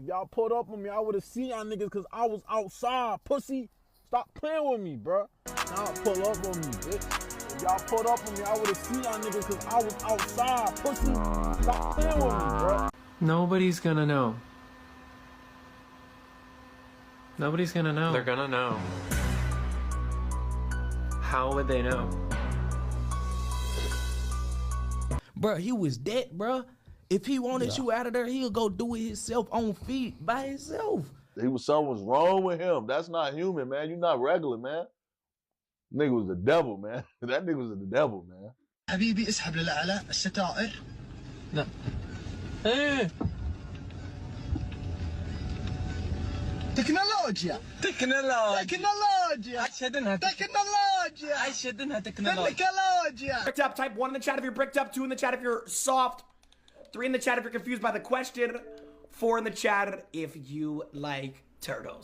y'all pulled up on me, I would've seen y'all niggas because I was outside, pussy. Stop playing with me, bro. Now pull up on me, bitch. If y'all pulled up on me, I would've seen y'all niggas because I was outside, pussy. Stop playing with me, bro. Nobody's gonna know. Nobody's gonna know. They're gonna know. How would they know? Bro, he was dead, bro. If he wanted you out of there, he'll go do it himself on feet by himself. Something was wrong with him. That's not human, man. You're not regular, man. Nigga was the devil, man. That nigga was the devil, man. حبيبي اسحب للأعلى الستائر. لا. ايه. تكنولوجيا. أشهد إنها تكنولوجيا. Bricked up, type 1 in the chat if you're bricked up, 2 in the chat if you're soft, 3 in the chat if you're confused by the question, 4 in the chat if you like turtles.